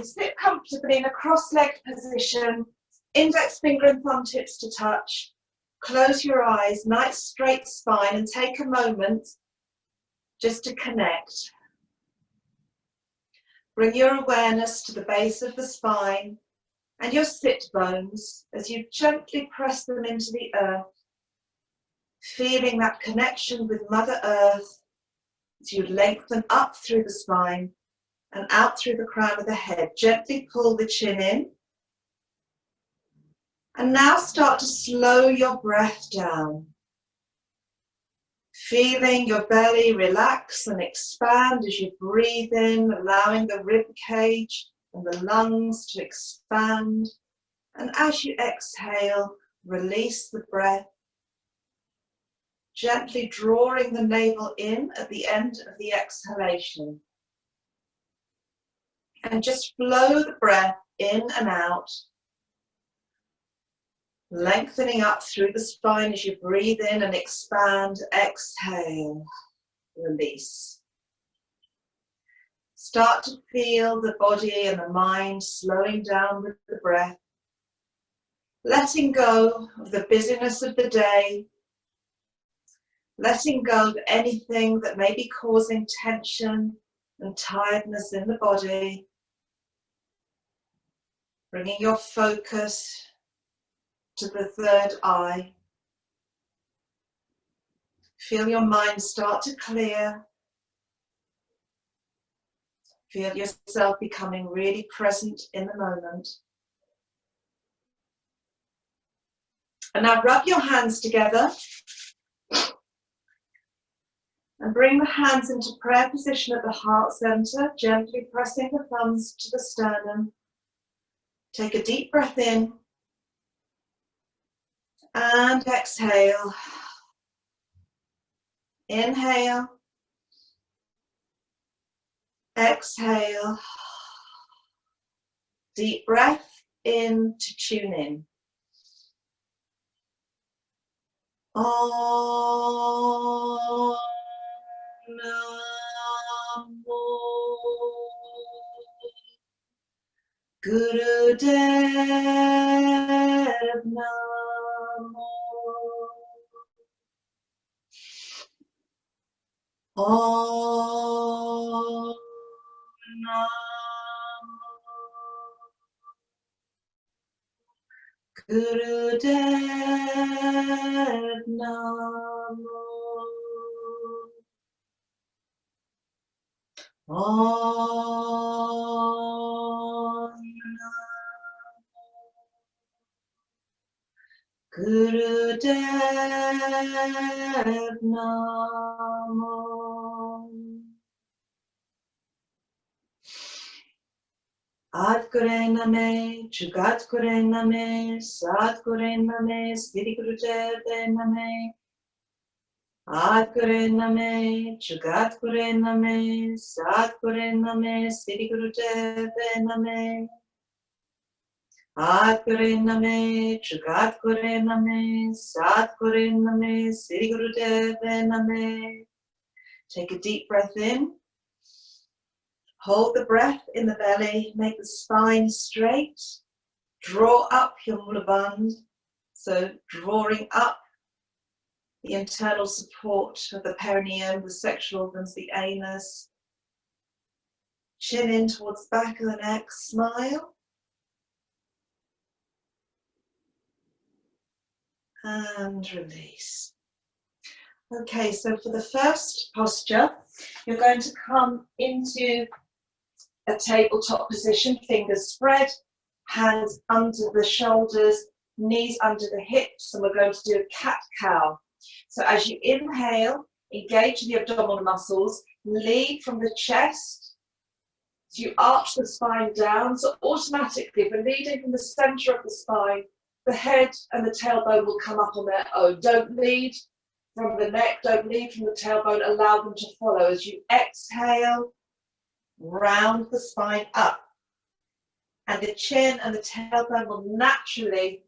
You sit comfortably in a cross-legged position, index finger and thumb tips to touch. Close your eyes, nice straight spine, and take a moment just to connect. Bring your awareness to the base of the spine and your sit bones as you gently press them into the earth, feeling that connection with Mother Earth as you lengthen up through the spine and out through the crown of the head. Gently pull the chin in. And now start to slow your breath down. Feeling your belly relax and expand as you breathe in, allowing the rib cage and the lungs to expand. And as you exhale, release the breath, gently drawing the navel in at the end of the exhalation. And just flow the breath in and out, lengthening up through the spine as you breathe in and expand. Exhale, release. Start to feel the body and the mind slowing down with the breath, letting go of the busyness of the day, letting go of anything that may be causing tension and tiredness in the body, bringing your focus to the third eye. Feel your mind start to clear. Feel yourself becoming really present in the moment. And now rub your hands together and bring the hands into prayer position at the heart center, gently pressing the thumbs to the sternum. Take a deep breath in and exhale. Inhale. Exhale. Deep breath in to tune in. Om Namo Gurudev Namo. Om Namo Gurudev Namo. Om Gurudev Namo. Adgure Name, Jugadgure Name, Sadgure Name, Sri Gurudev Name. Adgure Name, Jugadgure Name, Sadgure Name, Sri Gurudev Name. Adgure Name, Jugadgure Name, Sadgure Name, Sri Gurudev Name. Take a deep breath in. Hold the breath in the belly, make the spine straight. Draw up your Mula Bandha, so drawing up the internal support of the perineum, the sexual organs, the anus. Chin in towards the back of the neck, smile. And release. Okay, so for the first posture, you're going to come into a tabletop position, fingers spread, hands under the shoulders, knees under the hips, and we're going to do a cat-cow. So as you inhale, engage the abdominal muscles, lead from the chest, so you arch the spine down, so automatically, if we're leading from the center of the spine, the head and the tailbone will come up on their own. Don't lead from the neck, don't lead from the tailbone, allow them to follow. As you exhale, round the spine up. And the chin and the tailbone will naturally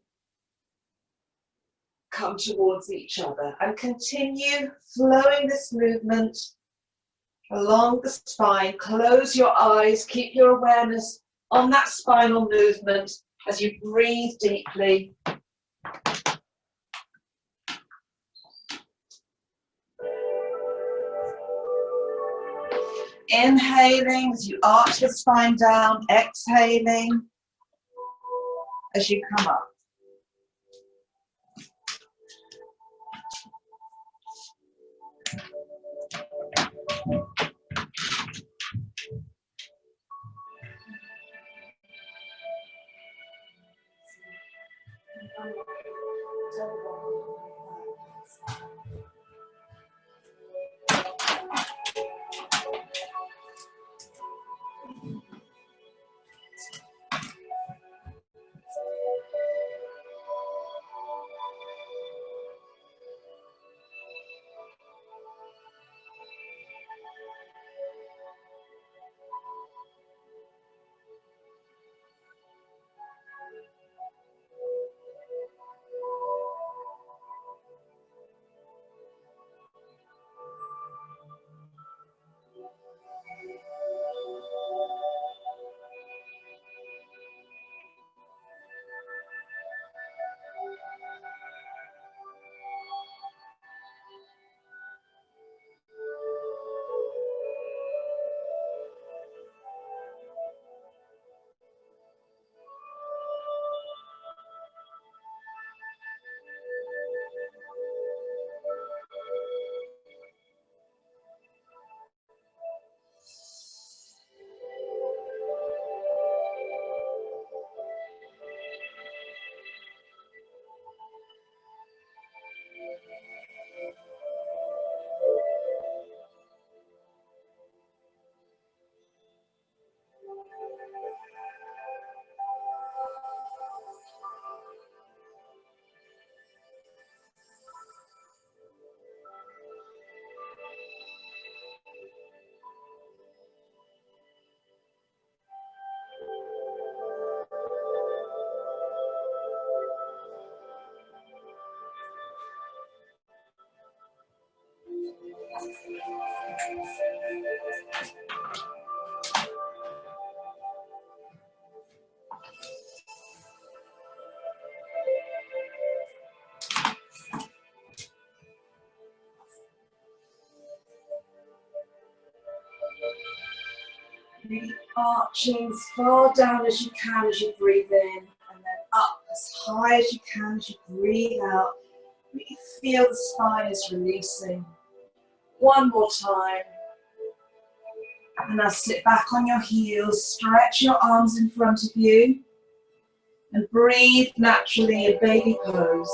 come towards each other. And continue flowing this movement along the spine. Close your eyes, keep your awareness on that spinal movement as you breathe deeply. Inhaling as you arch the spine down, exhaling as you come up. Really arching as far down as you can as you breathe in, and then up as high as you can as you breathe out. Really feel the spine is releasing. One more time. And now sit back on your heels, stretch your arms in front of you, and breathe naturally in baby pose.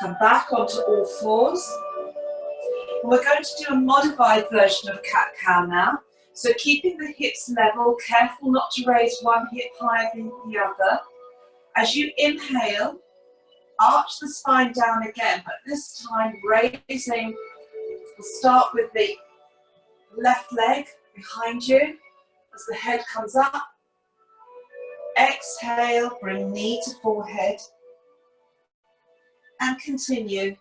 Come back onto all fours. And we're going to do a modified version of cat-cow now. So keeping the hips level, careful not to raise one hip higher than the other. As you inhale, arch the spine down again, but this time raising. We'll start with the left leg behind you as the head comes up. Exhale, bring knee to forehead. And continue.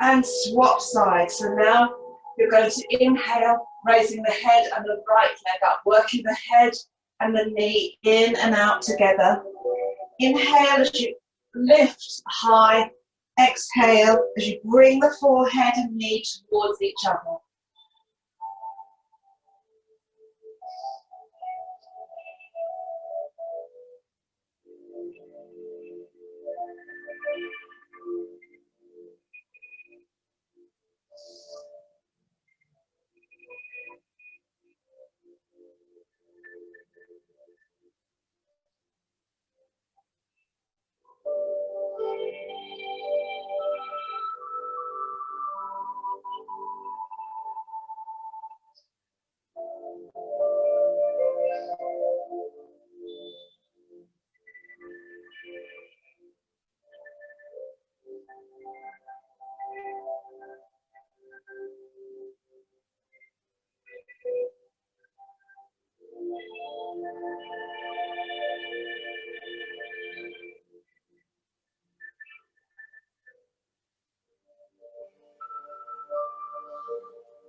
And swap sides. So now you're going to inhale, raising the head and the right leg up, working the head and the knee in and out together. Inhale as you lift high. Exhale as you bring the forehead and knee towards each other.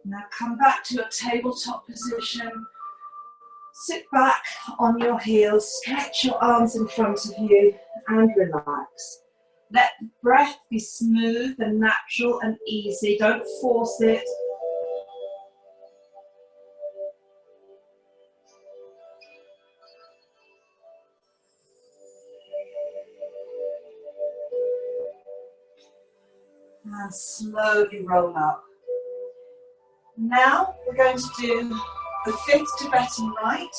Now come back to a tabletop position. Sit back on your heels, stretch your arms in front of you and relax. Let the breath be smooth and natural and easy. Don't force it. And slowly roll up. Now we're going to do the 5th Tibetan rite.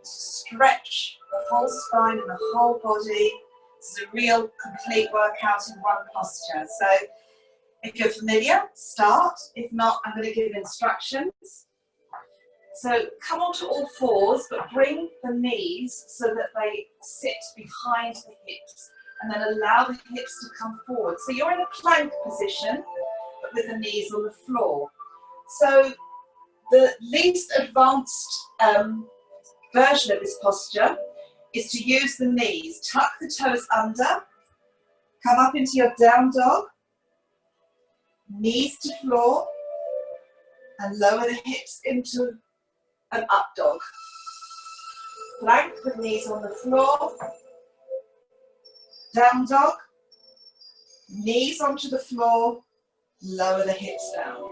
Stretch the whole spine and the whole body. This is a real complete workout in one posture. So if you're familiar, start. If not, I'm going to give instructions. So come onto all fours, but bring the knees so that they sit behind the hips, and then allow the hips to come forward. So you're in a plank position, but with the knees on the floor. So the least advanced version of this posture is to use the knees. Tuck the toes under, come up into your down dog, knees to floor, and lower the hips into an up dog. Plank, the knees on the floor, down dog, knees onto the floor, lower the hips down.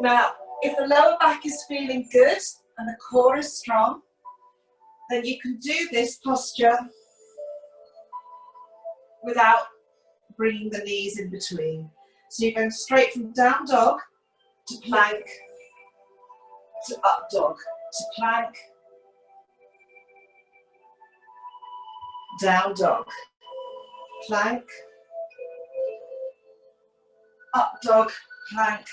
Now, if the lower back is feeling good and the core is strong, then you can do this posture without bringing the knees in between. So you're going straight from down dog to plank to up dog to plank, down dog, plank, up dog, plank,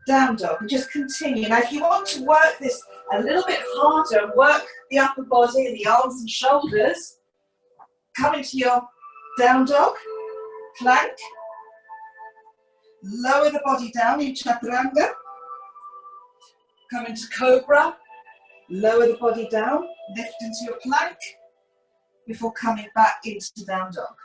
down dog, and just continue. Now if you want to work this a little bit harder, work the upper body and the arms and shoulders, come into your down dog, plank, lower the body down in chaturanga, come into cobra, lower the body down, lift into your plank before coming back into down dog.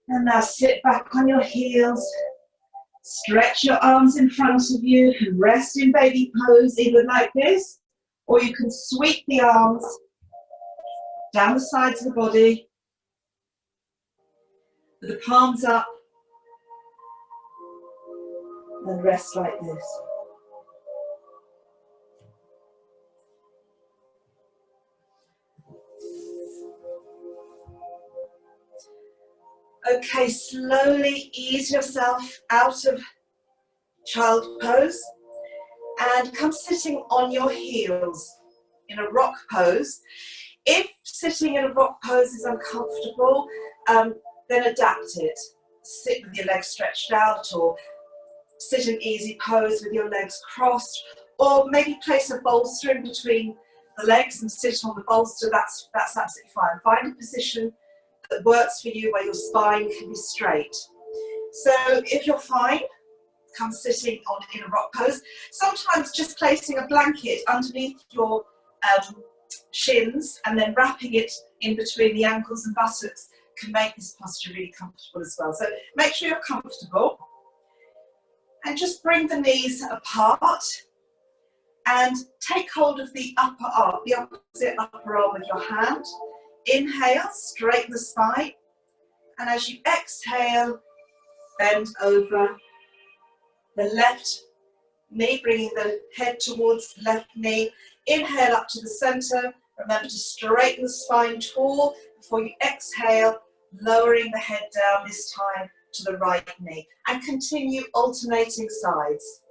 And now sit back on your heels, stretch your arms in front of you, and rest in baby pose, either like this, or you can sweep the arms down the sides of the body, with the palms up, and rest like this. Okay, slowly ease yourself out of child pose and come sitting on your heels in a rock pose. If sitting in a rock pose is uncomfortable, then adapt it. Sit with your legs stretched out, or sit in easy pose with your legs crossed, or maybe place a bolster in between the legs and sit on the bolster. That's absolutely fine. Find a position that works for you where your spine can be straight. So if you're fine, come sitting in a rock pose. Sometimes just placing a blanket underneath your shins and then wrapping it in between the ankles and buttocks can make this posture really comfortable as well. So make sure you're comfortable and just bring the knees apart and take hold of the upper arm, the opposite upper arm with your hand. Inhale, straighten the spine, and as you exhale, bend over the left knee, bringing the head towards the left knee. Inhale up to the center. Remember to straighten the spine tall before you exhale, lowering the head down, this time to the right knee. And continue alternating sides.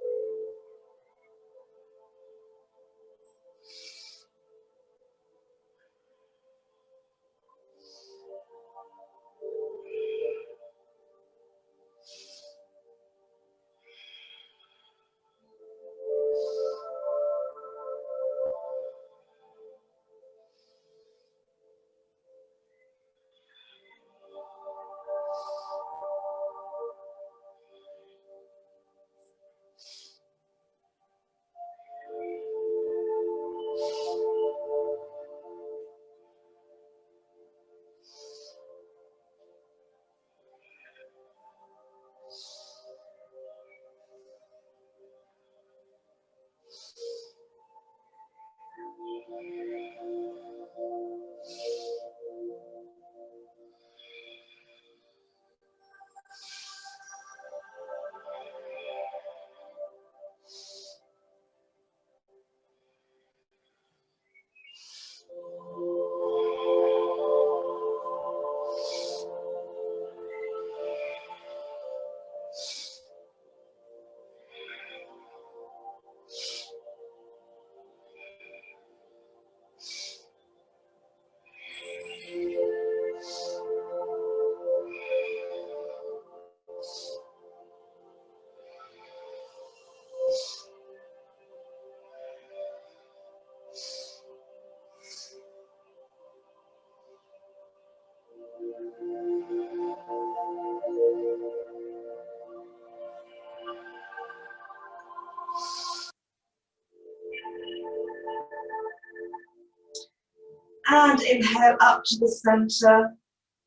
And inhale up to the center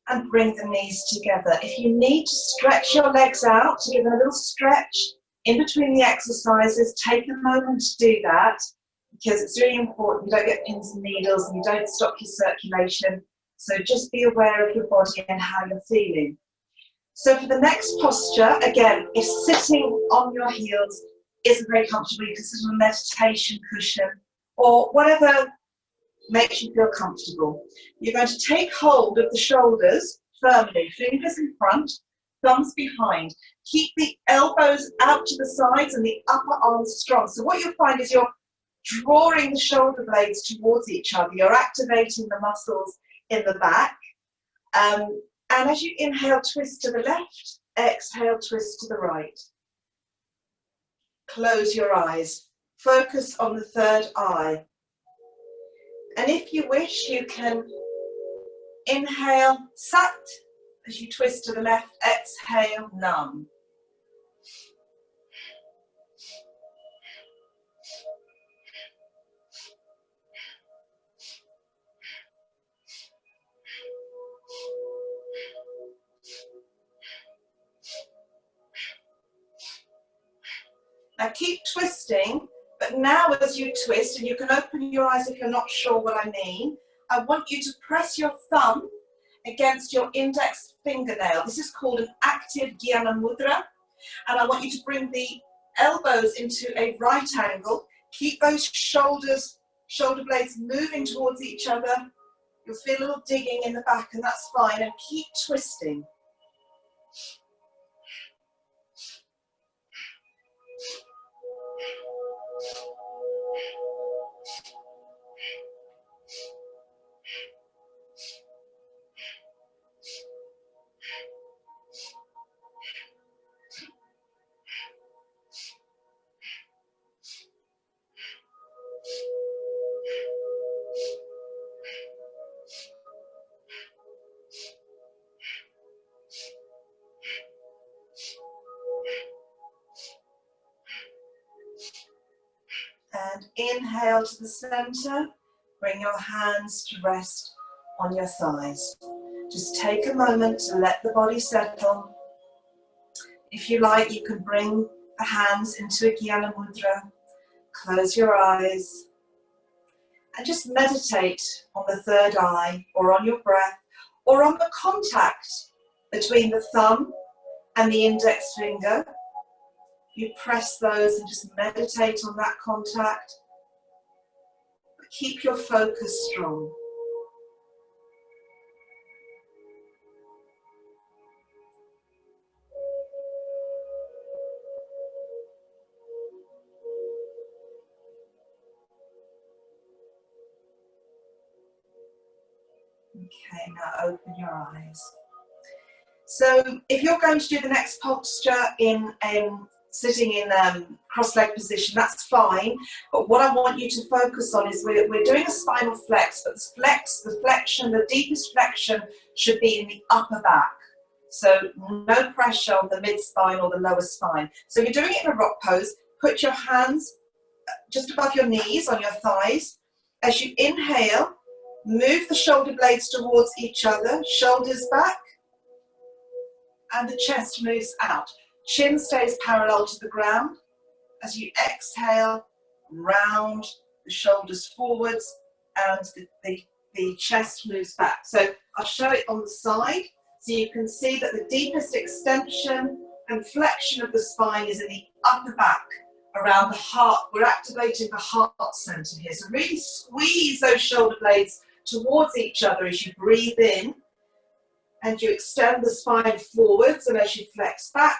and bring the knees together. If you need to stretch your legs out, to give them a little stretch in between the exercises, take a moment to do that, because it's really important you don't get pins and needles and you don't stop your circulation. So just be aware of your body and how you're feeling. So for the next posture, again, if sitting on your heels isn't very comfortable, you can sit on a meditation cushion or whatever makes you feel comfortable. You're going to take hold of the shoulders firmly, fingers in front, thumbs behind. Keep the elbows out to the sides and the upper arms strong. So what you'll find is you're drawing the shoulder blades towards each other. You're activating the muscles in the back. And as you inhale, twist to the left, exhale, twist to the right. Close your eyes. Focus on the third eye. And if you wish, you can inhale, sat, as you twist to the left, exhale, nam. Now keep twisting, but now as you twist, and you can open your eyes if you're not sure what I mean, I want you to press your thumb against your index fingernail. This is called an active Jnana Mudra. And I want you to bring the elbows into a right angle. Keep those shoulder blades moving towards each other. You'll feel a little digging in the back, and that's fine. And keep twisting. And inhale to the center. Bring your hands to rest on your thighs. Just take a moment to let the body settle. If you like, you can bring the hands into a Jnana Mudra. Close your eyes. And just meditate on the third eye, or on your breath, or on the contact between the thumb and the index finger. You press those and just meditate on that contact. But keep your focus strong. Okay, now open your eyes. So if you're going to do the next posture in sitting in cross-leg position, that's fine. But what I want you to focus on is we're doing a spinal flex, but the flexion, the deepest flexion should be in the upper back. So no pressure on the mid-spine or the lower spine. So you're doing it in a rock pose. Put your hands just above your knees on your thighs. As you inhale, move the shoulder blades towards each other, shoulders back, and the chest moves out. Chin stays parallel to the ground. As you exhale, round the shoulders forwards and the chest moves back. So I'll show it on the side so you can see that the deepest extension and flexion of the spine is in the upper back around the heart. We're activating the heart center here. So really squeeze those shoulder blades towards each other as you breathe in. And you extend the spine forwards, and as you flex back,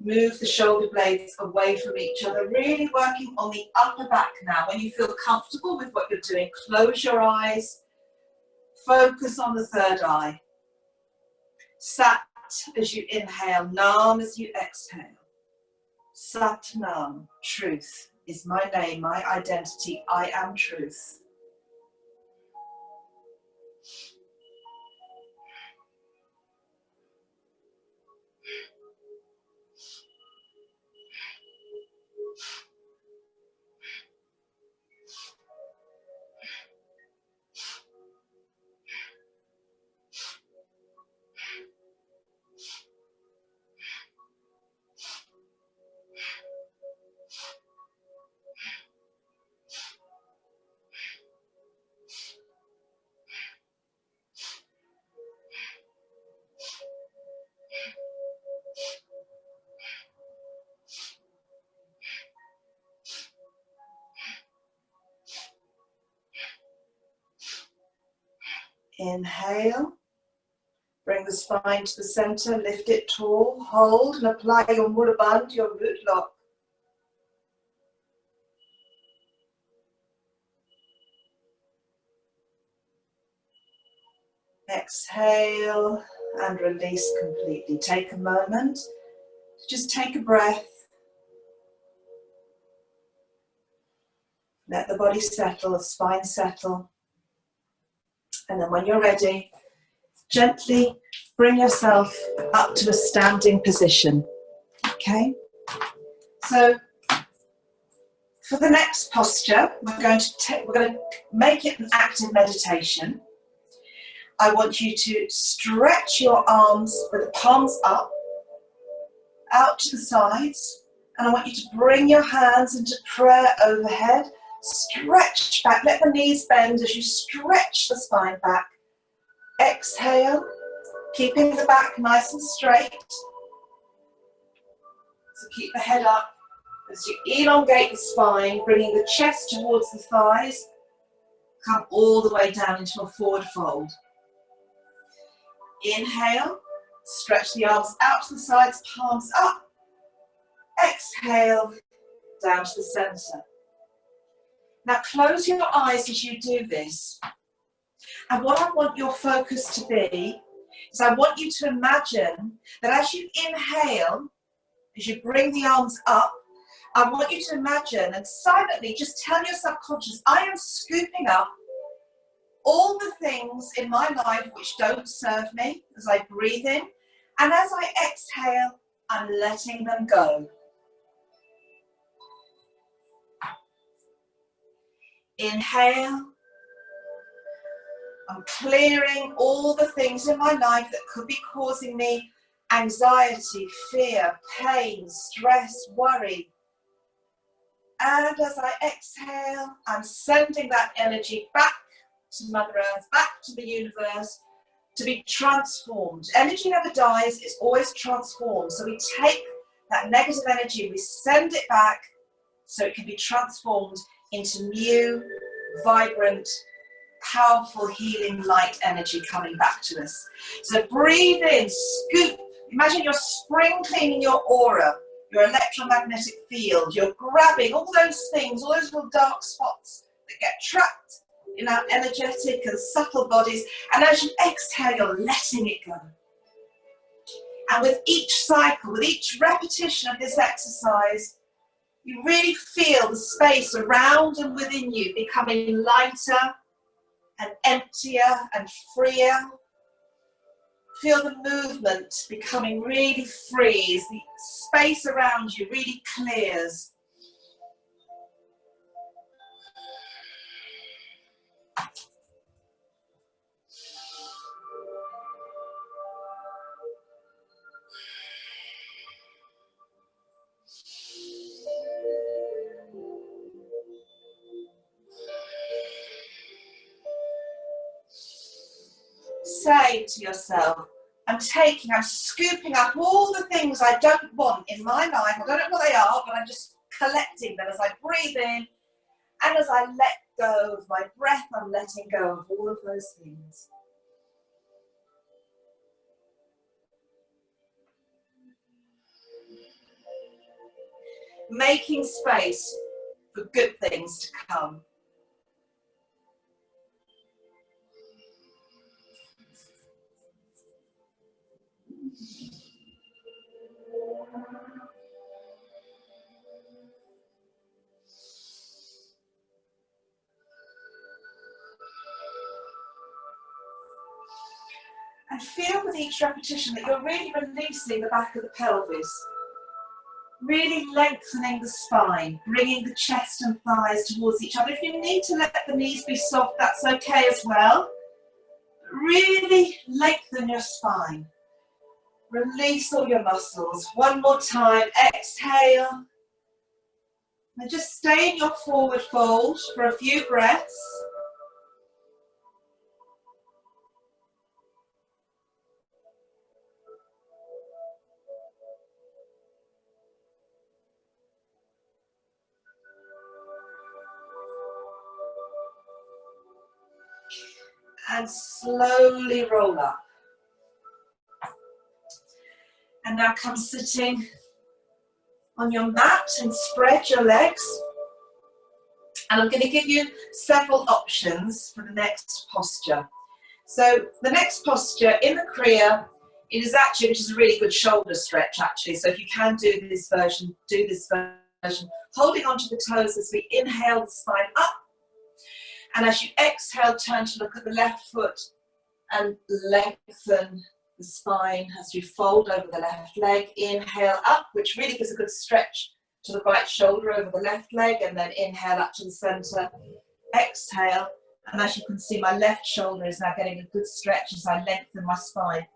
move the shoulder blades away from each other, really working on the upper back now. When you feel comfortable with what you're doing, close your eyes, focus on the third eye. Sat as you inhale, Nam as you exhale. Sat Nam, truth is my name, my identity, I am truth. Inhale, bring the spine to the center, lift it tall, hold and apply your Mula Bandha, your root lock. Exhale and release completely. Take a moment, just take a breath. Let the body settle, the spine settle. And then when you're ready, gently bring yourself up to a standing position. Okay? So for the next posture, we're going to make it an active meditation. I want you to stretch your arms with the palms up, out to the sides, and I want you to bring your hands into prayer overhead. Stretch back, let the knees bend as you stretch the spine back. Exhale, keeping the back nice and straight. So keep the head up as you elongate the spine, bringing the chest towards the thighs. Come all the way down into a forward fold. Inhale, Stretch the arms out to the sides, palms up. Exhale, down to the center. Now close your eyes as you do this. And what I want your focus to be is I want you to imagine that as you inhale, as you bring the arms up, I want you to imagine and silently just tell your subconscious, I am scooping up all the things in my life which don't serve me as I breathe in. And as I exhale, I'm letting them go. Inhale. I'm clearing all the things in my life that could be causing me anxiety, fear, pain, stress, worry. And as I exhale, I'm sending that energy back to Mother Earth, back to the universe, to be transformed. Energy never dies, it's always transformed. So we take that negative energy, we send it back so it can be transformed into new, vibrant, powerful, healing, light energy coming back to us. So breathe in, scoop. Imagine you're spring cleaning your aura, your electromagnetic field. You're grabbing all those things, all those little dark spots that get trapped in our energetic and subtle bodies. And as you exhale, you're letting it go. And with each cycle, with each repetition of this exercise, you really feel the space around and within you becoming lighter and emptier and freer. Feel the movement becoming really free as the space around you really clears. Say to yourself, I'm scooping up all the things I don't want in my life. I don't know what they are, but I'm just collecting them as I breathe in. And as I let go of my breath, I'm letting go of all of those things. Making space for good things to come. And feel with each repetition that you're really releasing the back of the pelvis. Really lengthening the spine, bringing the chest and thighs towards each other. If you need to let the knees be soft, that's okay as well. Really lengthen your spine. Release all your muscles. One more time, exhale. And just stay in your forward fold for a few breaths. And slowly roll up. And now come sitting on your mat and spread your legs. And I'm going to give you several options for the next posture. So the next posture in the Kriya, it is actually, which is a really good shoulder stretch actually. So if you can do this version, do this version. Holding onto the toes as we inhale the spine up. And as you exhale, turn to look at the left foot and lengthen the spine as you fold over the left leg. Inhale up, which really gives a good stretch to the right shoulder over the left leg, and then inhale up to the center. Exhale, and as you can see, my left shoulder is now getting a good stretch as I lengthen my spine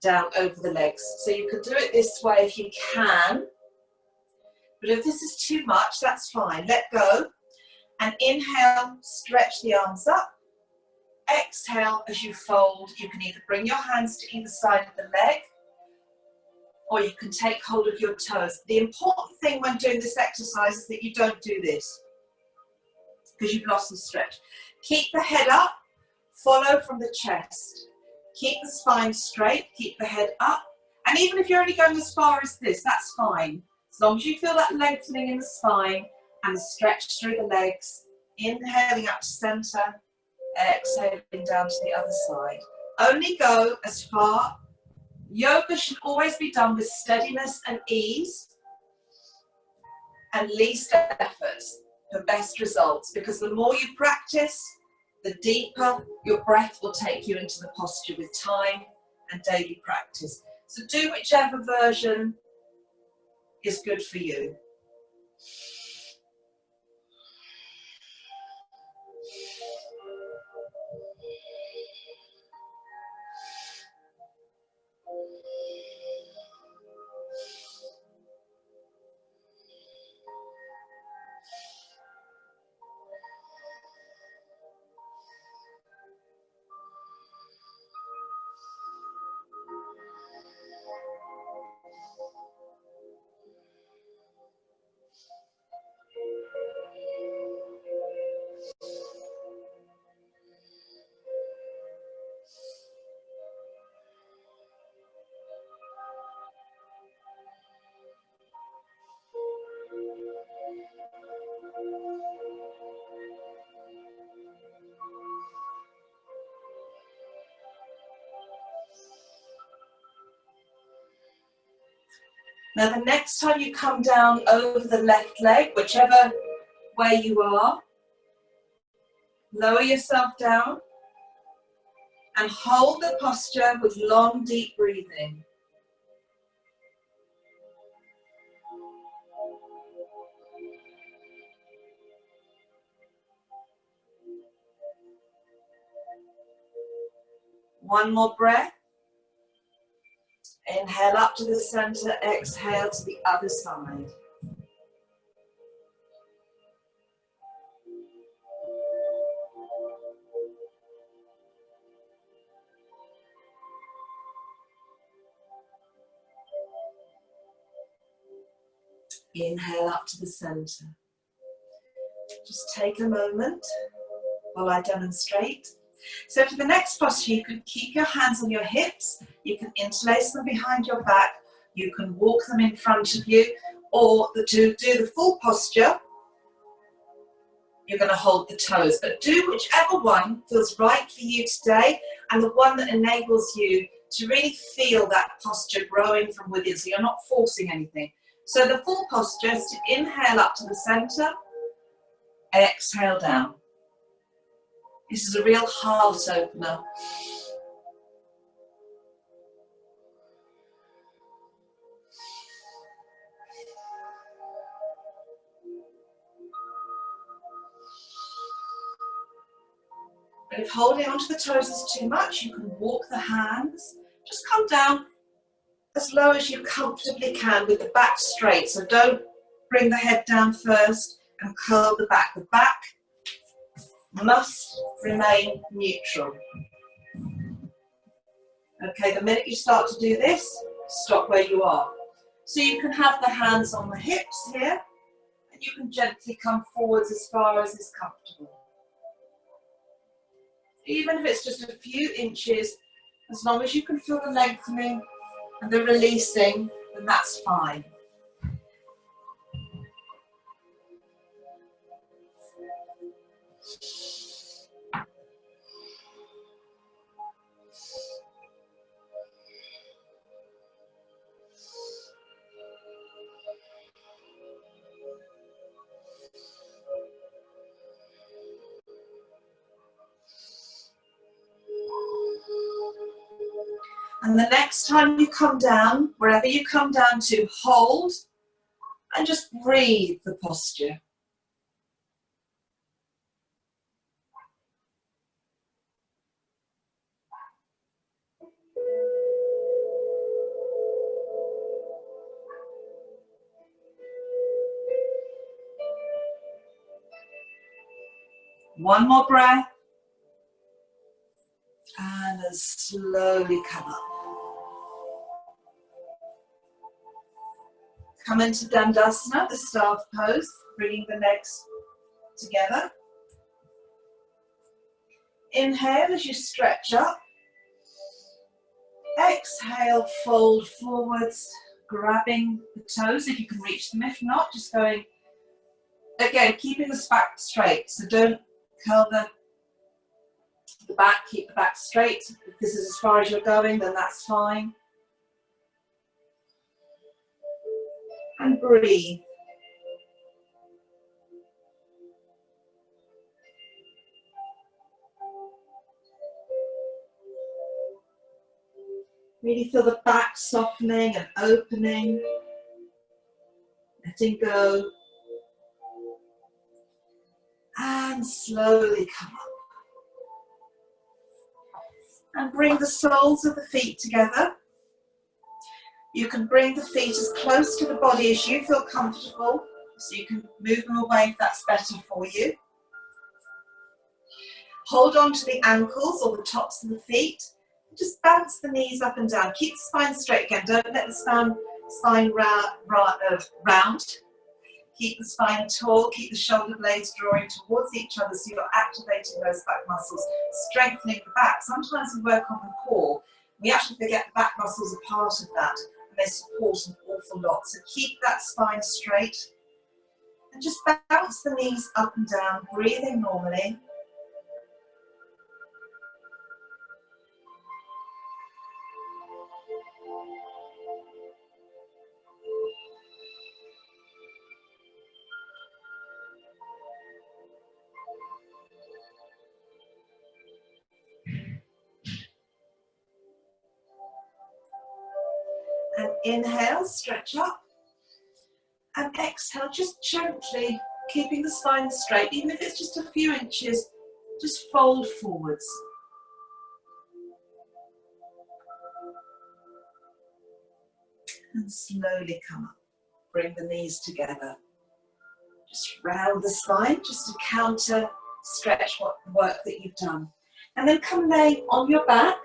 down over the legs. So you can do it this way if you can, but if this is too much, that's fine. Let go. And inhale, stretch the arms up. Exhale, as you fold, you can either bring your hands to either side of the leg, or you can take hold of your toes. The important thing when doing this exercise is that you don't do this, because you've lost the stretch. Keep the head up, follow from the chest. Keep the spine straight, keep the head up. And even if you're only going as far as this, that's fine. As long as you feel that lengthening in the spine and the stretch through the legs. Inhaling up to center, exhaling down to the other side. Only go as far. Yoga should always be done with steadiness and ease and least effort for best results, because the more you practice, the deeper your breath will take you into the posture with time and daily practice. So do whichever version is good for you. Now the next time you come down over the left leg, whichever way you are, lower yourself down and hold the posture with long, deep breathing. One more breath. Inhale up to the center, exhale to the other side. Inhale up to the center. Just take a moment while I demonstrate. So for the next posture, you can keep your hands on your hips, you can interlace them behind your back, you can walk them in front of you, or to do the full posture, you're going to hold the toes. But do whichever one feels right for you today, and the one that enables you to really feel that posture growing from within, so you're not forcing anything. So the full posture is to inhale up to the center, exhale down. This is a real heart opener. But if holding onto the toes is too much, you can walk the hands. Just come down as low as you comfortably can with the back straight. So don't bring the head down first and curl the back. The back must remain neutral. Okay, the minute you start to do this, stop where you are. So you can have the hands on the hips here, and you can gently come forwards as far as is comfortable. Even if it's just a few inches, as long as you can feel the lengthening and the releasing, then that's fine. And the next time you come down, wherever you come down to, hold and just breathe the posture. One more breath. And then slowly come up. Come into Dandasana, the staff pose, bringing the legs together. Inhale as you stretch up. Exhale, fold forwards, grabbing the toes if you can reach them. If not, just going, again, keeping the back straight. So don't curl the back, keep the back straight. If this is as far as you're going, then that's fine. And breathe. Really feel the back softening and opening, letting go. And slowly come up. And bring the soles of the feet together. You can bring the feet as close to the body as you feel comfortable, so you can move them away if that's better for you. Hold on to the ankles or the tops of the feet. Just bounce the knees up and down. Keep the spine straight again. Don't let the spine round. Keep the spine tall. Keep the shoulder blades drawing towards each other so you're activating those back muscles, strengthening the back. Sometimes we work on the core. We actually forget the back muscles are part of that, and they support an awful lot. So keep that spine straight and just bounce the knees up and down, breathing normally. And inhale, stretch up. And exhale, just gently keeping the spine straight, even if it's just a few inches, just fold forwards. And slowly come up. Bring the knees together. Just round the spine, just to counter stretch what work that you've done. And then come lay on your back,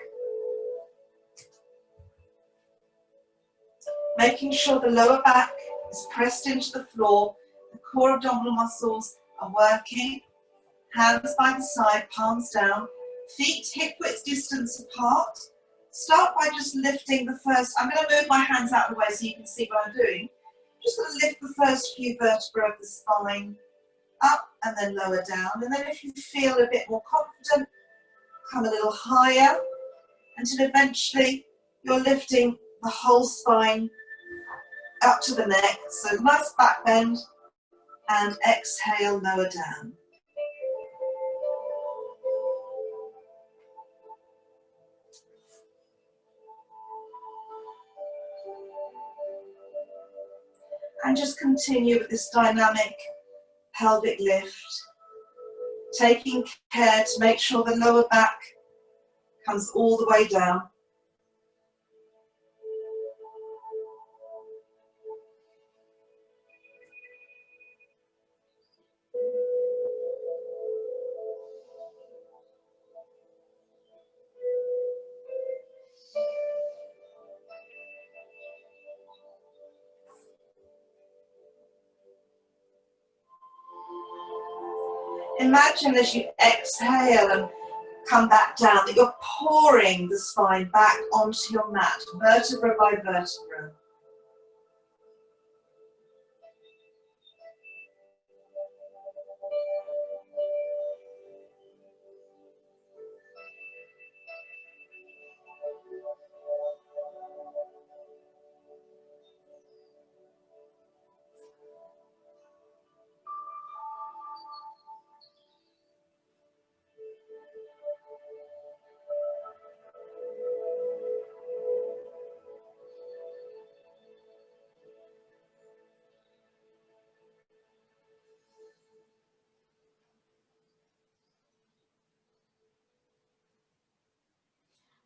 making sure the lower back is pressed into the floor, the core abdominal muscles are working, hands by the side, palms down, feet hip-width distance apart. Start by just lifting the first, I'm going to move my hands out of the way so you can see what I'm doing. Just going to lift the first few vertebrae of the spine up and then lower down. And then if you feel a bit more confident, come a little higher until eventually you're lifting the whole spine up to the neck. So nice back bend and exhale, lower down. And just continue with this dynamic pelvic lift, taking care to make sure the lower back comes all the way down. Imagine as you exhale and come back down that you're pouring the spine back onto your mat, vertebra by vertebra.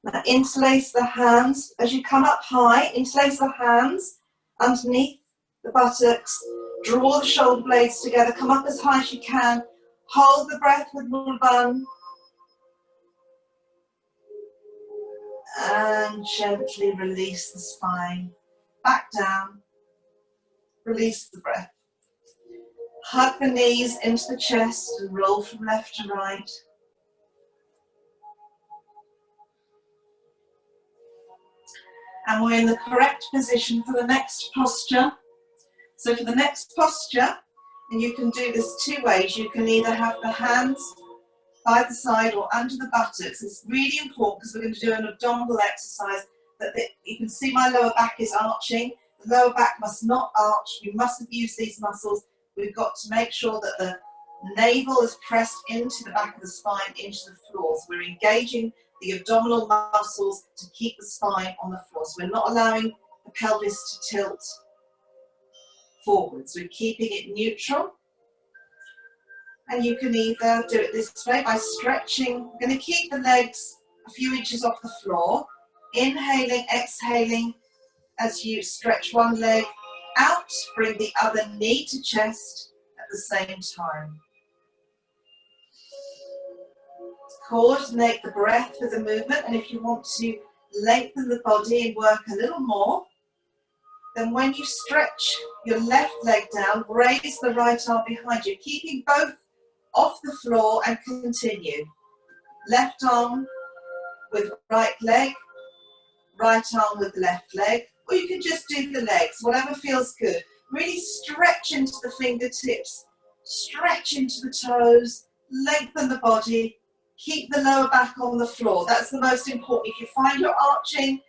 Now interlace the hands as you come up high, interlace the hands underneath the buttocks, draw the shoulder blades together, come up as high as you can, hold the breath with Mulban, and gently release the spine, back down, release the breath. Hug the knees into the chest and roll from left to right. And we're in the correct position for the next posture. So for the next posture, and you can do this two ways. You can either have the hands by the side or under the buttocks. It's really important because we're going to do an abdominal exercise that you can see my lower back is arching. The lower back must not arch. We mustn't use these muscles. We've got to make sure that the navel is pressed into the back of the spine, into the floor. So we're engaging the abdominal muscles to keep the spine on the floor. So we're not allowing the pelvis to tilt forwards. We're keeping it neutral. And you can either do it this way by stretching. We're going to keep the legs a few inches off the floor. Inhaling, exhaling as you stretch one leg out. Bring the other knee to chest at the same time. Coordinate the breath with the movement, and if you want to lengthen the body and work a little more, then when you stretch your left leg down, raise the right arm behind you, keeping both off the floor, and continue. Left arm with right leg, right arm with left leg, or you can just do the legs, whatever feels good. Really stretch into the fingertips, stretch into the toes, lengthen the body, keep the lower back on the floor. That's the most important. If you find you're arching,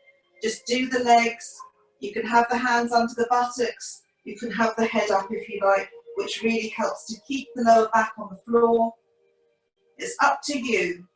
just do the legs. You can have the hands under the buttocks, you can have the head up if you like, which really helps to keep the lower back on the floor. It's up to you.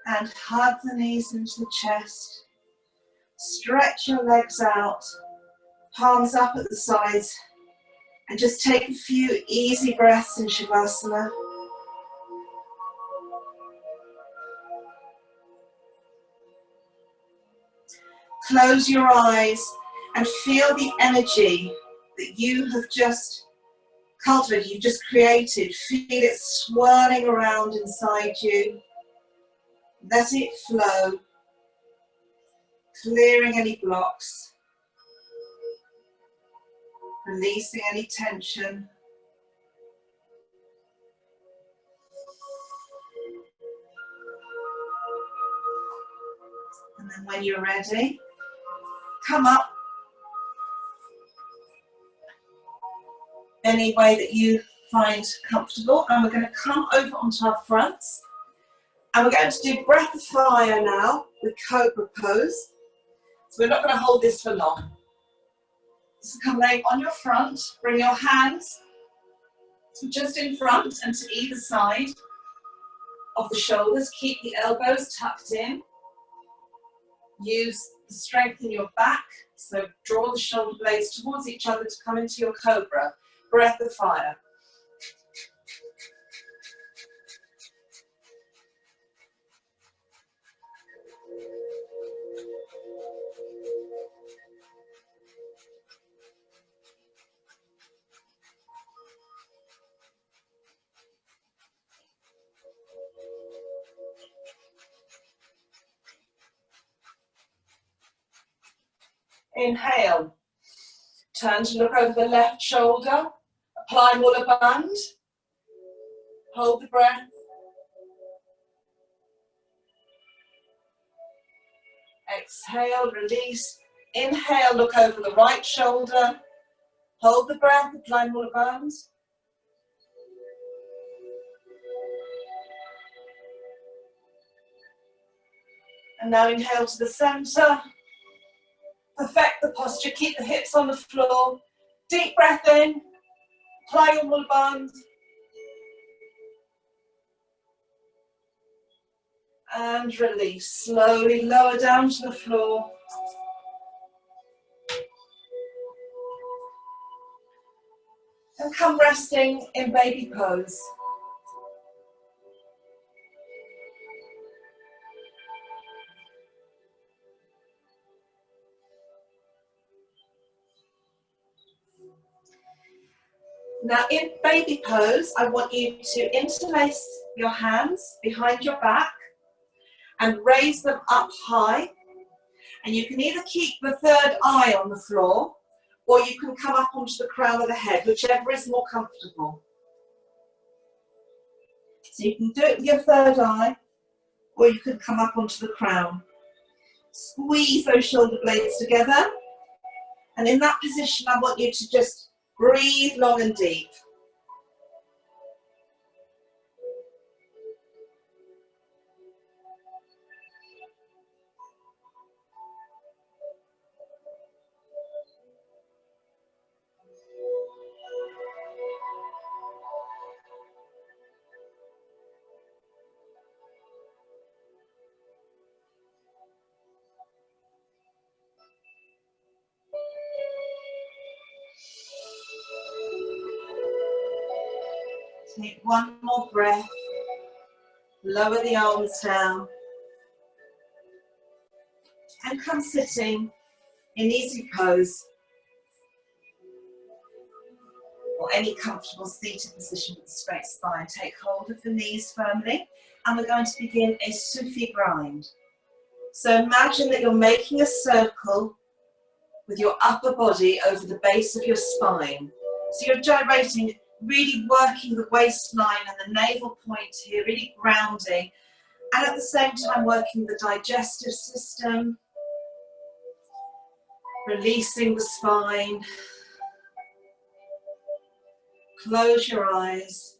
And hug the knees into the chest. Stretch your legs out, palms up at the sides, and just take a few easy breaths in Shavasana. Close your eyes and feel the energy that you have just cultivated, you've just created. Feel it swirling around inside you. Let it flow, clearing any blocks, releasing any tension. And then when you're ready, come up any way that you find comfortable, and we're going to come over onto our fronts, and we're going to do breath of fire now with cobra pose. So we're not going to hold this for long. So come laying on your front, bring your hands just in front and to either side of the shoulders. Keep the elbows tucked in. Use the strength in your back, so draw the shoulder blades towards each other to come into your cobra. Breath of fire. Inhale. Turn to look over the left shoulder. Apply Mula Bandha. Hold the breath. Exhale, release. Inhale, look over the right shoulder. Hold the breath, apply Mula Bandha. And now inhale to the center. Perfect the posture. Keep the hips on the floor. Deep breath in. Apply your mula bandh. And release. Slowly lower down to the floor. And come resting in baby pose. Now in baby pose, I want you to interlace your hands behind your back and raise them up high. And you can either keep the third eye on the floor, or you can come up onto the crown of the head, whichever is more comfortable. So you can do it with your third eye, or you can come up onto the crown. Squeeze those shoulder blades together. And in that position, I want you to just breathe long and deep. Take one more breath. Lower the arms down. And come sitting in easy pose, or any comfortable seated position with a straight spine. Take hold of the knees firmly, and we're going to begin a Sufi grind. So imagine that you're making a circle with your upper body over the base of your spine. So you're gyrating, really working the waistline and the navel point here, really grounding, and at the same time working the digestive system, releasing the spine. Close your eyes.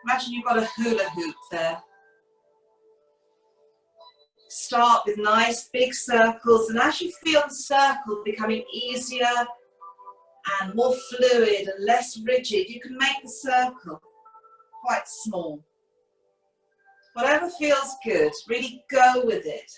Imagine you've got a hula hoop there. Start with nice big circles, and as you feel the circle becoming easier and more fluid and less rigid, you can make the circle quite small. Whatever feels good, really go with it.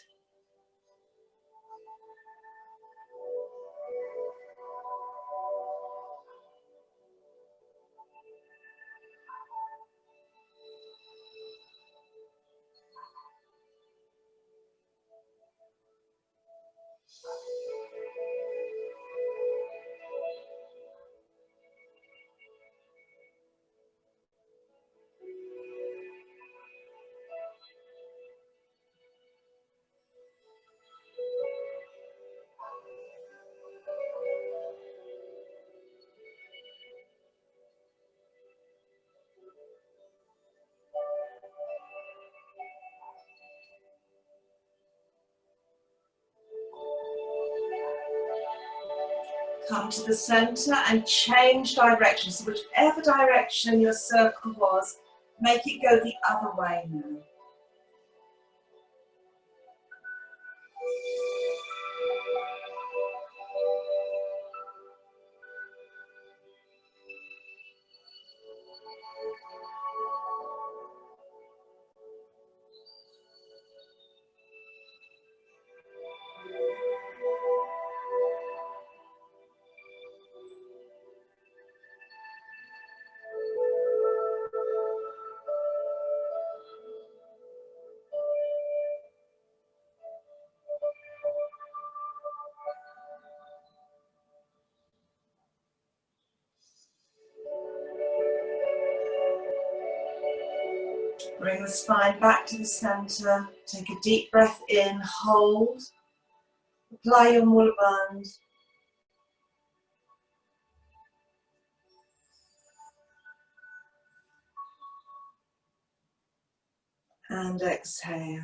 Come to the center and change direction. So whichever direction your circle was, make it go the other way now. Bring the spine back to the center. Take a deep breath in, hold. Apply your mula bandh. And exhale.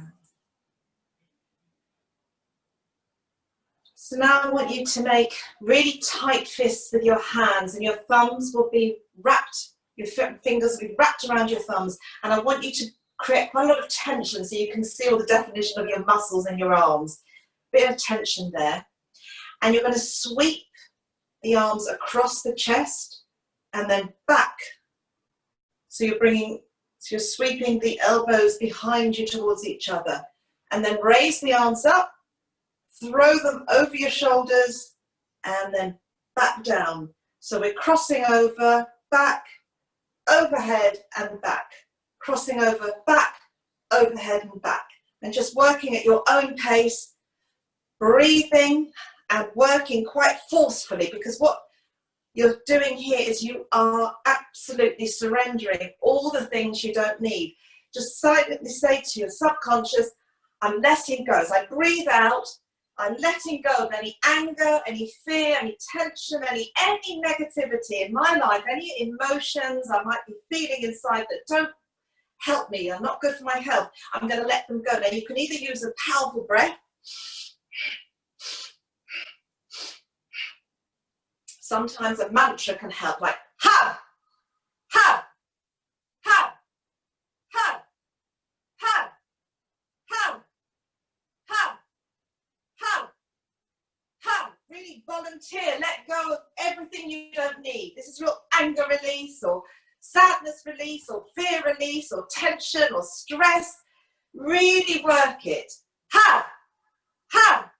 So now I want you to make really tight fists with your hands, and your thumbs will be wrapped, your fingers will be wrapped around your thumbs, and I want you to create quite a lot of tension, so you can see all the definition of your muscles in your arms. Bit of tension there. And you're going to sweep the arms across the chest and then back. So you're sweeping the elbows behind you towards each other. And then raise the arms up, throw them over your shoulders, and then back down. So we're crossing over, back, overhead and back. Crossing over, back, overhead and back. And just working at your own pace, breathing and working quite forcefully, because what you're doing here is you are absolutely surrendering all the things you don't need. Just silently say to your subconscious, I'm letting go. As I breathe out, I'm letting go of any anger, any fear, any tension, any negativity in my life, any emotions I might be feeling inside that don't help me, are not good for my health. I'm going to let them go. Now you can either use a powerful breath. Sometimes a mantra can help, like ha, ha, ha, ha, ha, ha, ha, ha, ha. Really volunteer, let go of everything you don't need. This is your anger release, or sadness release, or fear release, or tension, or stress. Really work it. Ha, ha,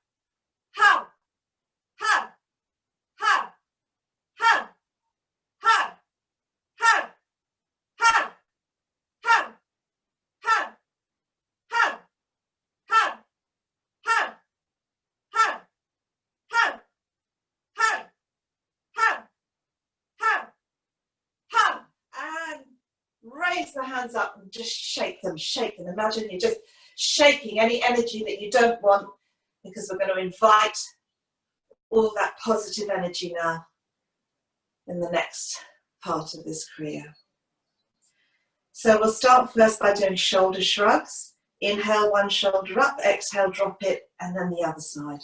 ha, ha, ha. Ha, ha, ha, ha, ha, ha, ha, ha, ha, ha, ha, ha, ha, ha, ha, and raise the hands up and just shake them, shake them. Imagine you're just shaking any energy that you don't want, because we're going to invite all that positive energy now in the next part of this Kriya. So we'll start first by doing shoulder shrugs. Inhale one shoulder up, exhale, drop it, and then the other side.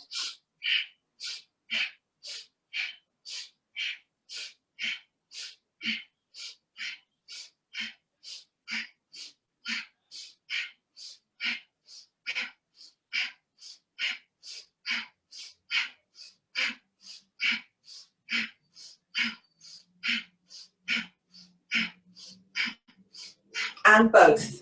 And both.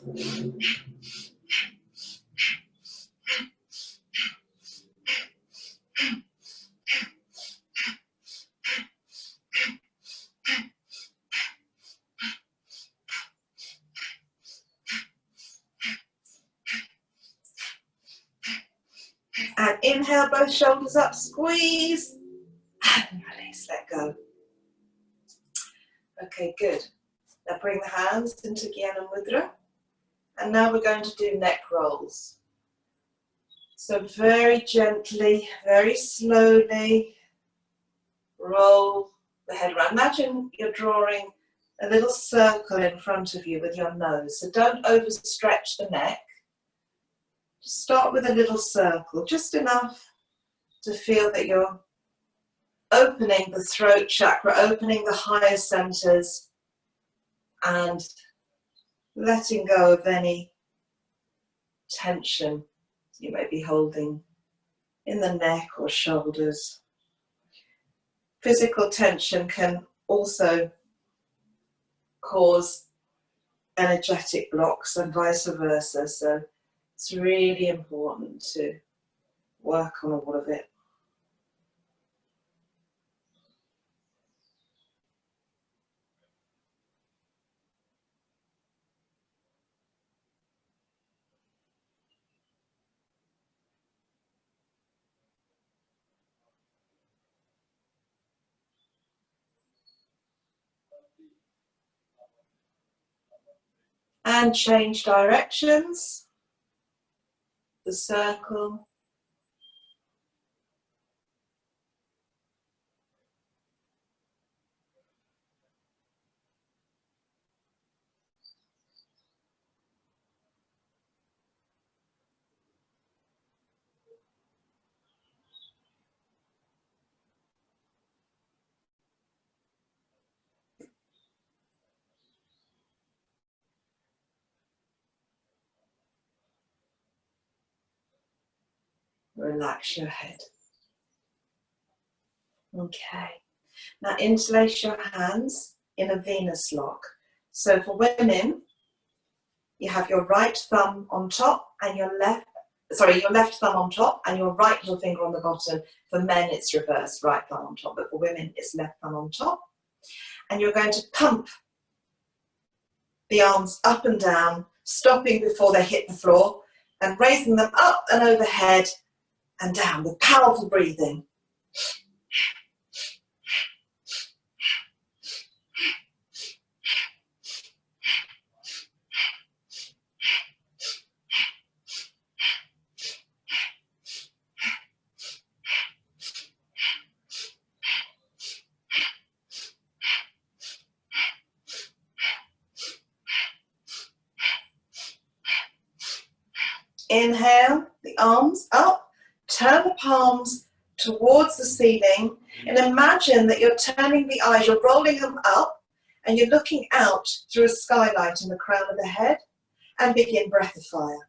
And inhale, both shoulders up, squeeze, and release, let go. Okay, good. Now bring the hands into Jnana Mudra. And now we're going to do neck rolls. So very gently, very slowly, roll the head around. Imagine you're drawing a little circle in front of you with your nose. So don't overstretch the neck. Just start with a little circle, just enough to feel that you're opening the throat chakra, opening the higher centers, and letting go of any tension you may be holding in the neck or shoulders. Physical tension can also cause energetic blocks and vice versa, so it's really important to work on all of it. And change directions, the circle. Relax your head. Okay. Now interlace your hands in a Venus lock. So for women, you have your right thumb on top and your left thumb on top and your right little finger on the bottom. For men, it's reversed, right thumb on top, but for women, it's left thumb on top. And you're going to pump the arms up and down, stopping before they hit the floor and raising them up and overhead and down with powerful breathing. Inhale, the arms up, turn the palms towards the ceiling, and imagine that you're turning the eyes, you're rolling them up, and you're looking out through a skylight in the crown of the head, and begin breath of fire.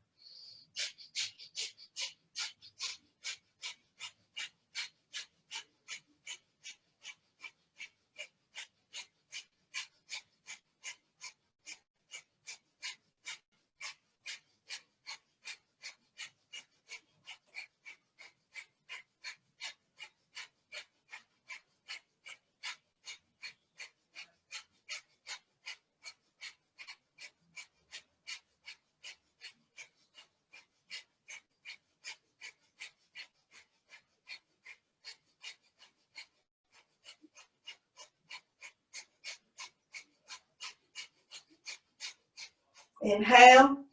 Inhale,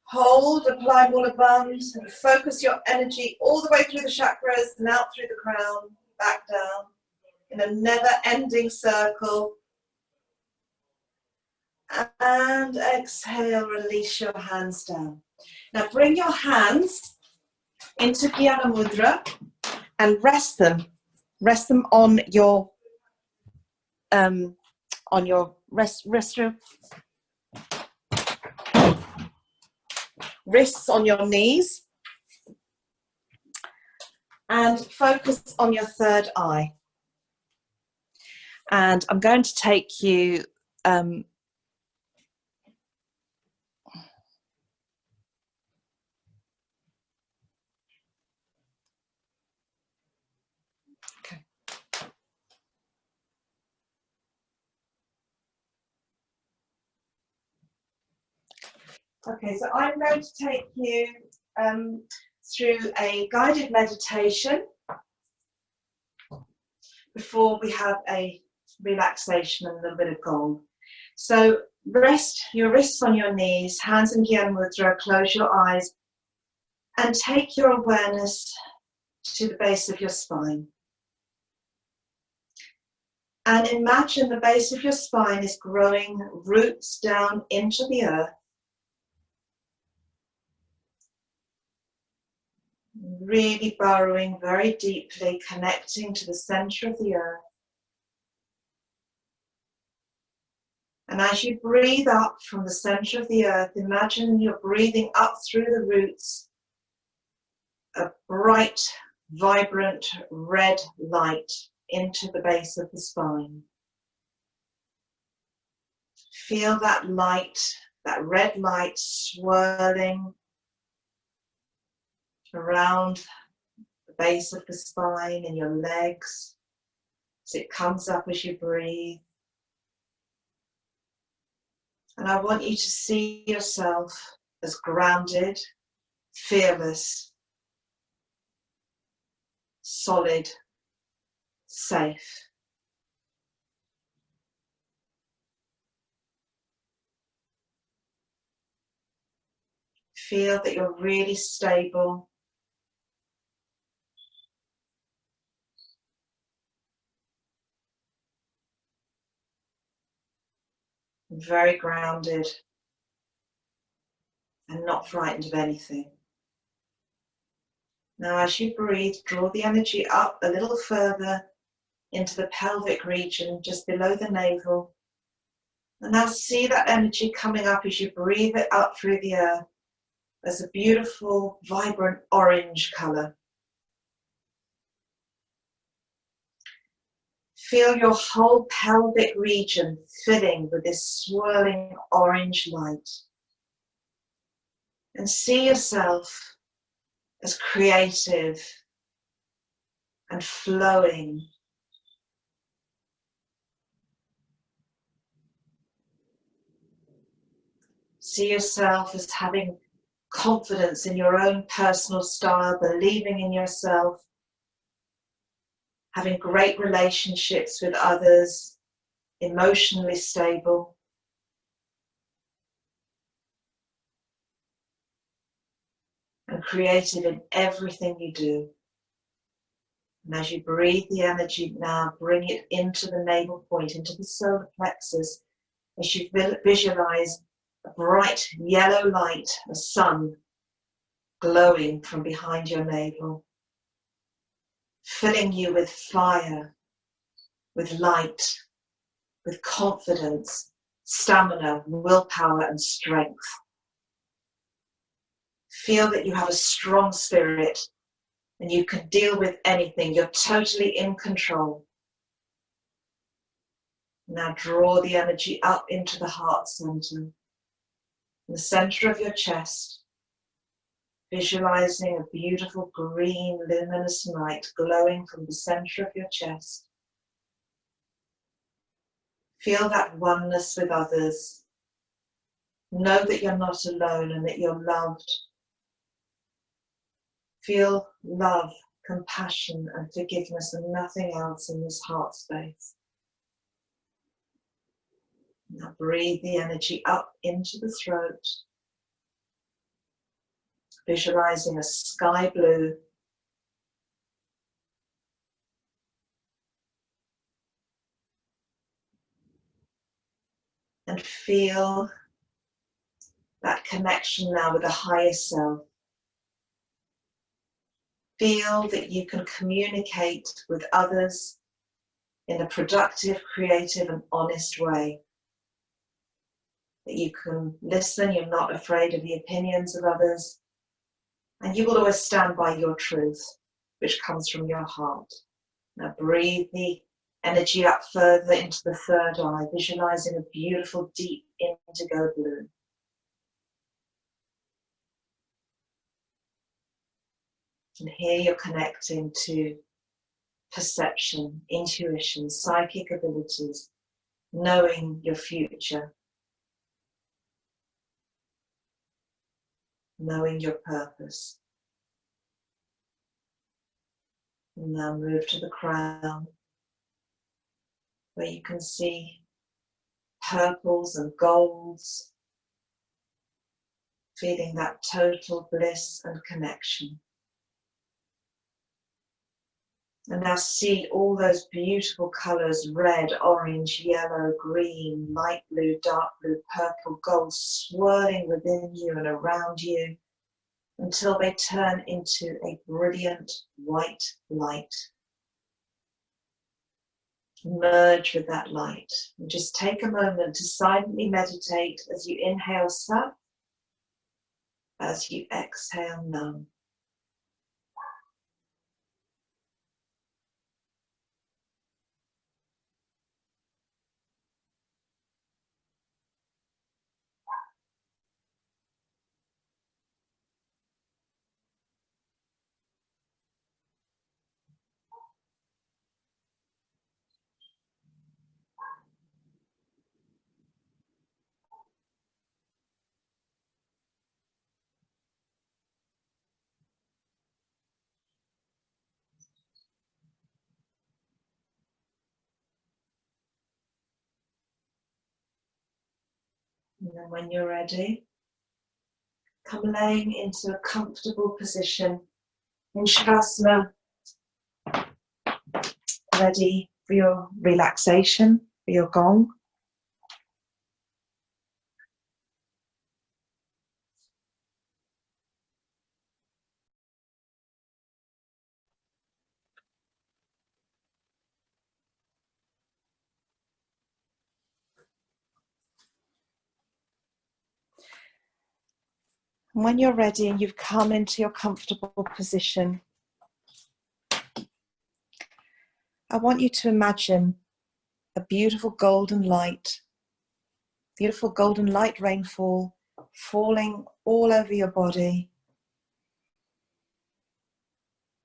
hold, apply Mula Bandha, and focus your energy all the way through the chakras and out through the crown, back down, in a never-ending circle. And exhale, release your hands down. Now bring your hands into Jnana Mudra and rest them on your wrists on your knees, and focus on your third eye. And I'm going to take you Okay, so I'm going to take you through a guided meditation before we have a relaxation and a little bit of gong. So rest your wrists on your knees, hands in Jnana Mudra, close your eyes, and take your awareness to the base of your spine. And imagine the base of your spine is growing roots down into the earth. Really burrowing very deeply, connecting to the center of the earth. And as you breathe up from the center of the earth, imagine you're breathing up through the roots a bright, vibrant red light into the base of the spine. Feel that light, that red light swirling around the base of the spine and your legs as it comes up as you breathe. And I want you to see yourself as grounded, fearless, solid, safe. Feel that you're really stable. Very grounded and not frightened of anything. Now as you breathe, draw the energy up a little further into the pelvic region, just below the navel. And now see that energy coming up as you breathe it up through the earth. as a beautiful, vibrant orange colour. Feel your whole pelvic region filling with this swirling orange light. And see yourself as creative and flowing. See yourself as having confidence in your own personal style, believing in yourself, having great relationships with others, emotionally stable. And creative in everything you do. And as you breathe the energy now, bring it into the navel point, into the solar plexus, as you visualize a bright yellow light, a sun, glowing from behind your navel, filling you with fire, with light, with confidence, stamina, willpower, and strength. Feel that you have a strong spirit and you can deal with anything. You're totally in control. Now draw the energy up into the heart center, in the center of your chest, visualizing a beautiful green luminous light glowing from the center of your chest. Feel that oneness with others. Know that you're not alone and that you're loved. Feel love, compassion, and forgiveness and nothing else in this heart space. Now breathe the energy up into the throat, visualizing a sky blue, and feel that connection now with the higher self. Feel that you can communicate with others in a productive, creative, and honest way. That you can listen, you're not afraid of the opinions of others, and you will always stand by your truth, which comes from your heart. Now breathe the energy up further into the third eye, visualizing a beautiful, deep indigo blue. And here you're connecting to perception, intuition, psychic abilities, knowing your future, knowing your purpose. And now move to the crown, where you can see purples and golds, feeling that total bliss and connection. And now see all those beautiful colours, red, orange, yellow, green, light blue, dark blue, purple, gold, swirling within you and around you until they turn into a brilliant white light. Merge with that light and just take a moment to silently meditate as you inhale Sat, as you exhale Nam. And then when you're ready, come laying into a comfortable position in Shavasana, ready for your relaxation, for your gong. And when you're ready and you've come into your comfortable position, I want you to imagine a beautiful golden light rainfall falling all over your body.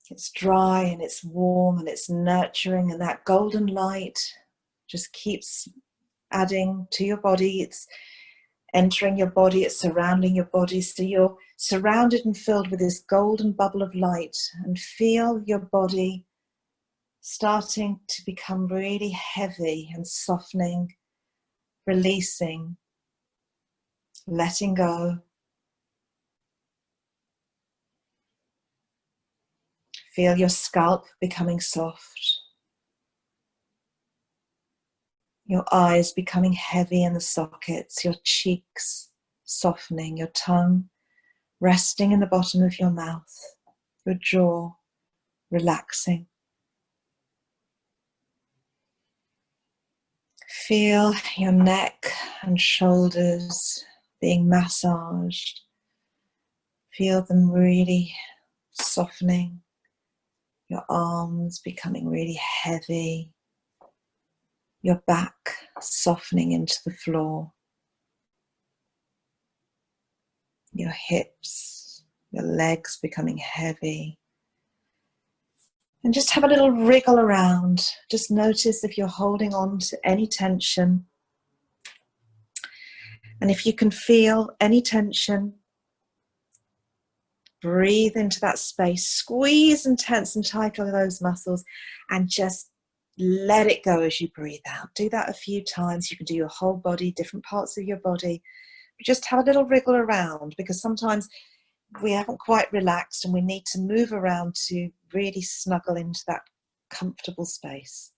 It's dry and it's warm and it's nurturing, and that golden light just keeps adding to your body. It's entering your body, it's surrounding your body, so you're surrounded and filled with this golden bubble of light, and feel your body starting to become really heavy and softening, releasing, letting go. Feel your scalp becoming soft, your eyes becoming heavy in the sockets, your cheeks softening, your tongue resting in the bottom of your mouth, your jaw relaxing. Feel your neck and shoulders being massaged. Feel them really softening. Your arms becoming really heavy. Your back softening into the floor. Your hips, your legs becoming heavy. And just have a little wriggle around. Just notice if you're holding on to any tension. And if you can feel any tension, breathe into that space, squeeze and tense and tighten those muscles, and just let it go as you breathe out. Do that a few times. You can do your whole body, different parts of your body. But just have a little wriggle around, because sometimes we haven't quite relaxed and we need to move around to really snuggle into that comfortable space.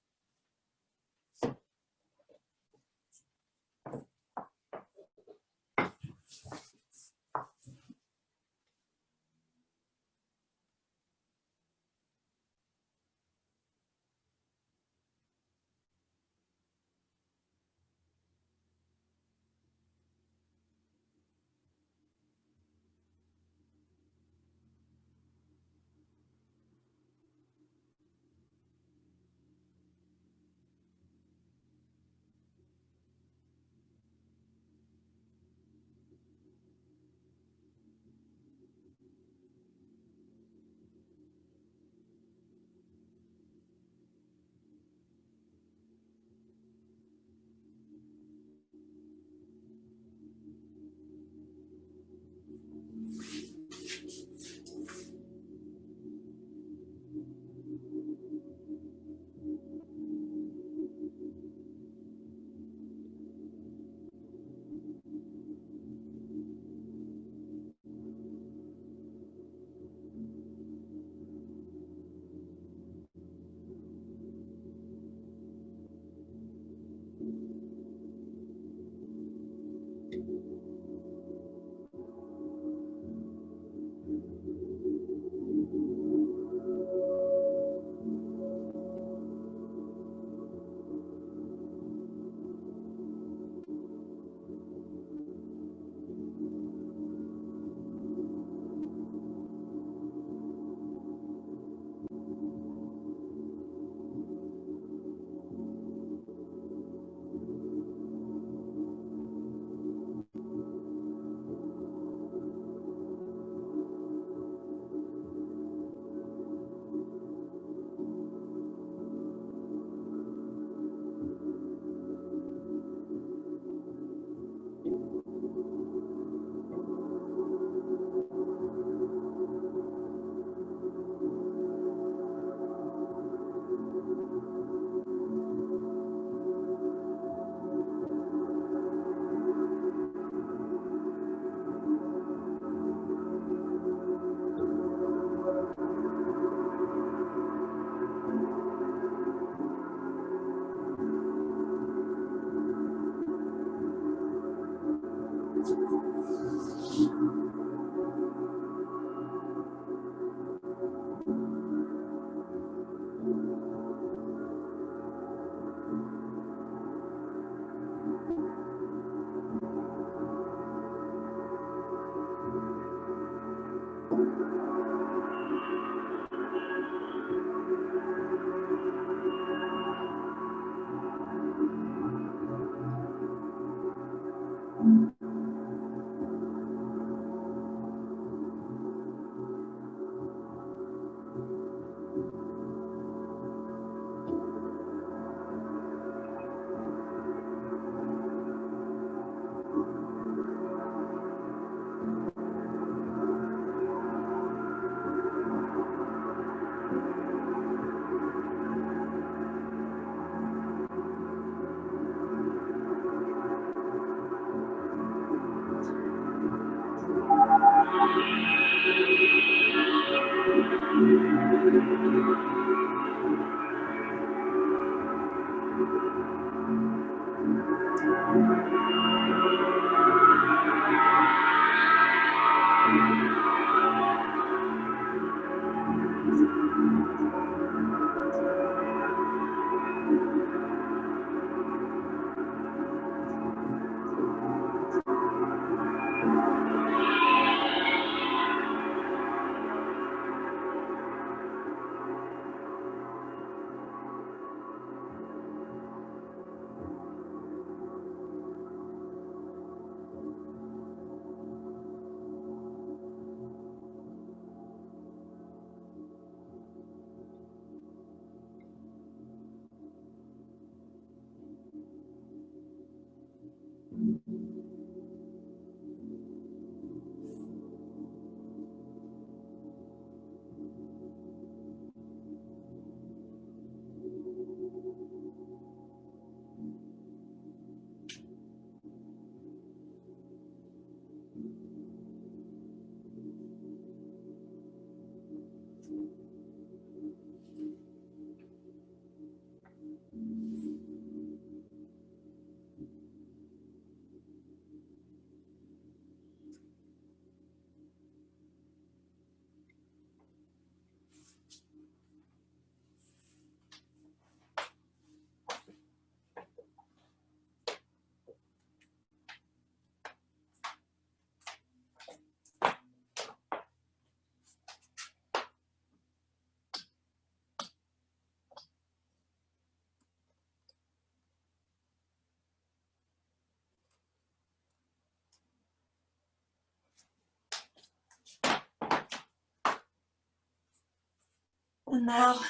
And now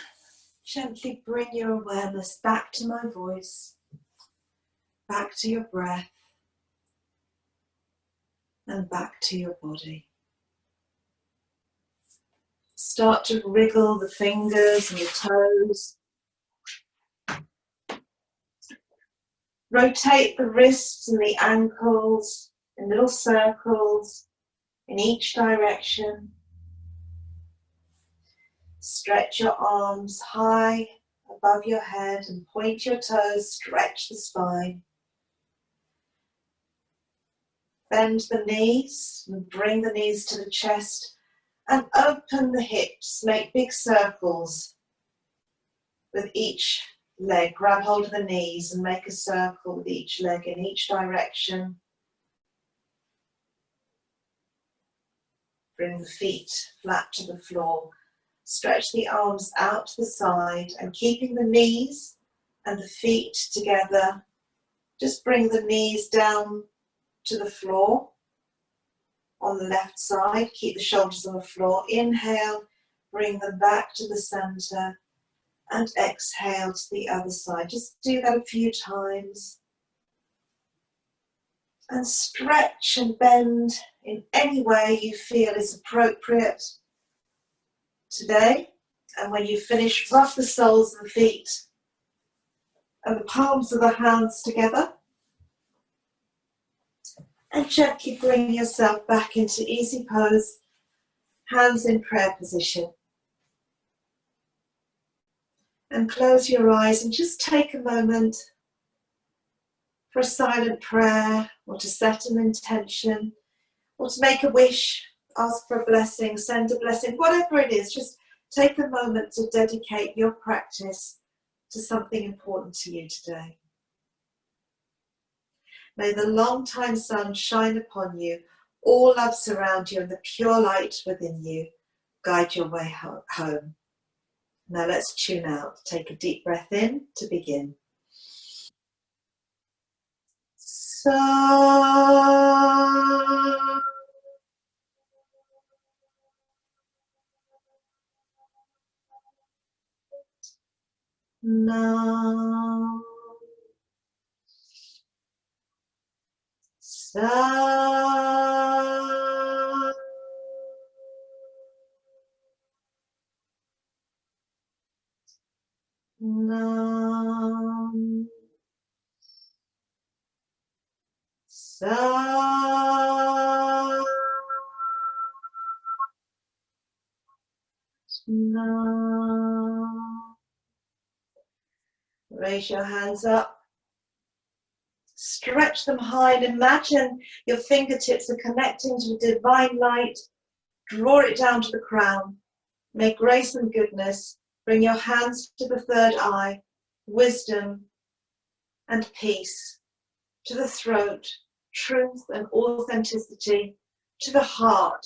gently bring your awareness back to my voice, back to your breath, and back to your body. Start to wriggle the fingers and the toes. Rotate the wrists and the ankles in little circles in each direction. Stretch your arms high above your head and point your toes, stretch the spine. Bend the knees and bring the knees to the chest and open the hips. Make big circles with each leg. Grab hold of the knees and make a circle with each leg in each direction. Bring the feet flat to the floor. Stretch the arms out to the side and keeping the knees and the feet together. Just bring the knees down to the floor on the left side. Keep the shoulders on the floor. Inhale, bring them back to the center and exhale to the other side. Just do that a few times. And stretch and bend in any way you feel is appropriate today. And when you finish, rub the soles of the feet and the palms of the hands together. And gently bring yourself back into easy pose, hands in prayer position. And close your eyes and just take a moment for a silent prayer, or to set an intention, or to make a wish, ask for a blessing, send a blessing, whatever it is. Just take a moment to dedicate your practice to something important to you today. May the long-time sun shine upon you, all love surround you, and the pure light within you guide your way home. Now let's tune out. Take a deep breath in to begin. Sa Nam. Sa. Nam. Sa. Nam. Raise your hands up. Stretch them high and imagine your fingertips are connecting to divine light. Draw it down to the crown. May grace and goodness bring your hands to the third eye, wisdom and peace, to the throat, truth and authenticity, to the heart,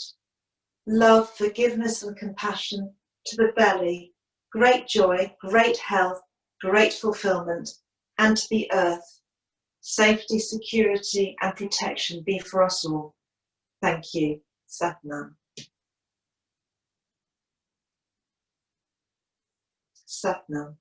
love, forgiveness and compassion, to the belly, great joy, great health, great fulfillment, and to the earth, safety, security and protection be for us all. Thank you. Sadhana. Sadhana.